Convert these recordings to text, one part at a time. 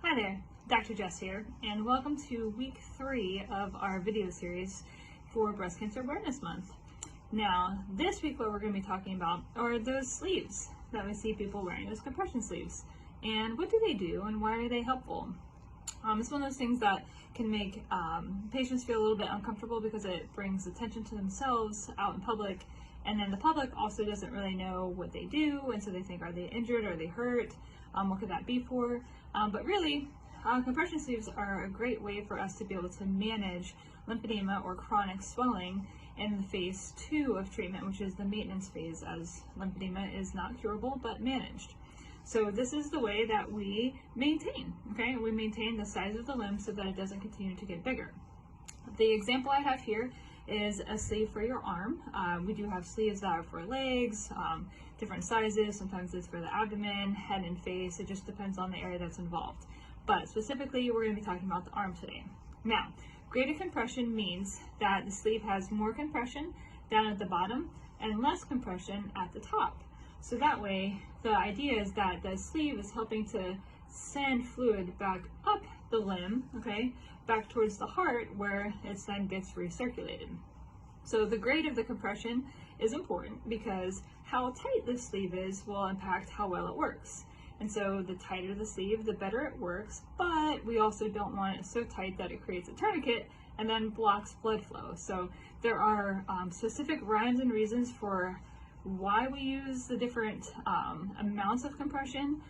Hi there, Dr. Jess here, and welcome to week 3 of our video series for Breast Cancer Awareness Month. Now, this week what we're going to be talking about are those sleeves that we see people wearing, those compression sleeves. And what do they do and why are they helpful? It's one of those things that can make patients feel a little bit uncomfortable because it brings attention to themselves out in public, and then the public also doesn't really know what they do, and so they think, are they injured, are they hurt, what could that be for? But really, compression sleeves are a great way for us to be able to manage lymphedema or chronic swelling in the phase 2 of treatment, which is the maintenance phase, as lymphedema is not curable but managed. So this is the way that we maintain, okay? We maintain the size of the limb so that it doesn't continue to get bigger. The example I have here is a sleeve for your arm. We do have sleeves that are for legs, different sizes. Sometimes it's for the abdomen, head, and face. It just depends on the area that's involved. But specifically, we're going to be talking about the arm today. Now, greater compression means that the sleeve has more compression down at the bottom and less compression at the top. So that way, the idea is that the sleeve is helping to send fluid back up the limb, okay, back towards the heart where it then gets recirculated. So the grade of the compression is important because how tight the sleeve is will impact how well it works. And so the tighter the sleeve, the better it works, but we also don't want it so tight that it creates a tourniquet and then blocks blood flow. So there are specific rhymes and reasons for why we use the different amounts of compression,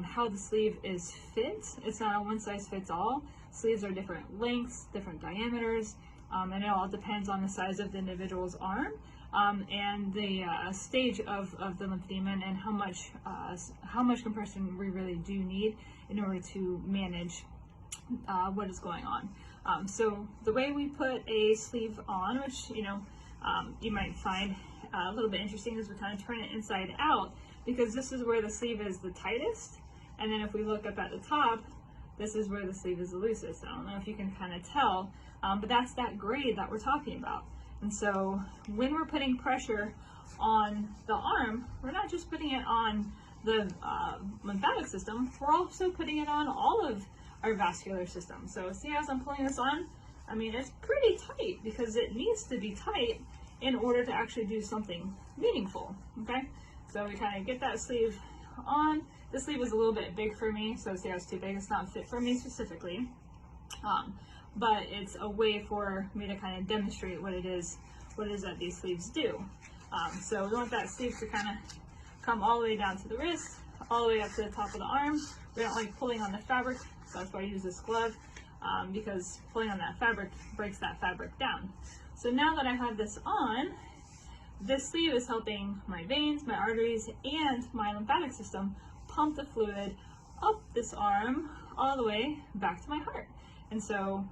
how the sleeve is fit. It's not a one size fits all. Sleeves are different lengths, different diameters, and it all depends on the size of the individual's arm and the stage of the lymphedema and how much compression we really do need in order to manage what is going on. So the way we put a sleeve on, which you might find a little bit interesting, is we kind of turn it inside out, because this is where the sleeve is the tightest, and then if we look up at the top, this is where the sleeve is the loosest. I don't know if you can kind of tell, but that's that grade that we're talking about. And so when we're putting pressure on the arm, we're not just putting it on the lymphatic system, we're also putting it on all of our vascular system. So see, as I'm pulling this on, I mean, it's pretty tight because it needs to be tight in order to actually do something meaningful, okay? So we kind of get that sleeve on. This sleeve is a little bit big for me, so see how it's too big. It's not fit for me specifically, but it's a way for me to kind of demonstrate what it is that these sleeves do. So we want that sleeve to kind of come all the way down to the wrist, all the way up to the top of the arm. We don't like pulling on the fabric, so that's why I use this glove, because pulling on that fabric breaks that fabric down. So now that I have this on, this sleeve is helping my veins, my arteries, and my lymphatic system pump the fluid up this arm all the way back to my heart. And so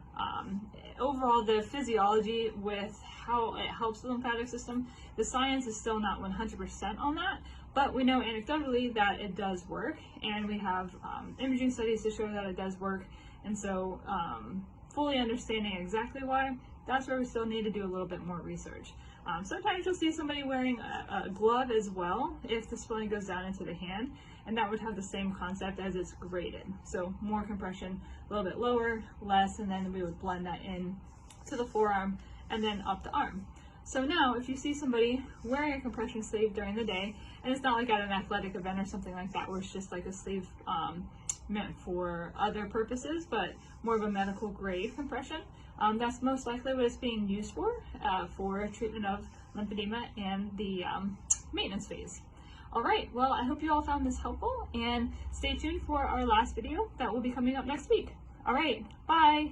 overall, the physiology with how it helps the lymphatic system, the science is still not 100% on that, but we know anecdotally that it does work, and we have imaging studies to show that it does work. And so fully understanding exactly why, that's where we still need to do a little bit more research. Sometimes you'll see somebody wearing a glove as well if the swelling goes down into the hand, and that would have the same concept as it's graded. So more compression, a little bit lower, less, and then we would blend that in to the forearm and then up the arm. So now if you see somebody wearing a compression sleeve during the day, and it's not like at an athletic event or something like that where it's just like a sleeve meant for other purposes, but more of a medical grade compression, that's most likely what it's being used for treatment of lymphedema and the maintenance phase. All right, well, I hope you all found this helpful, and stay tuned for our last video that will be coming up next week. All right, bye.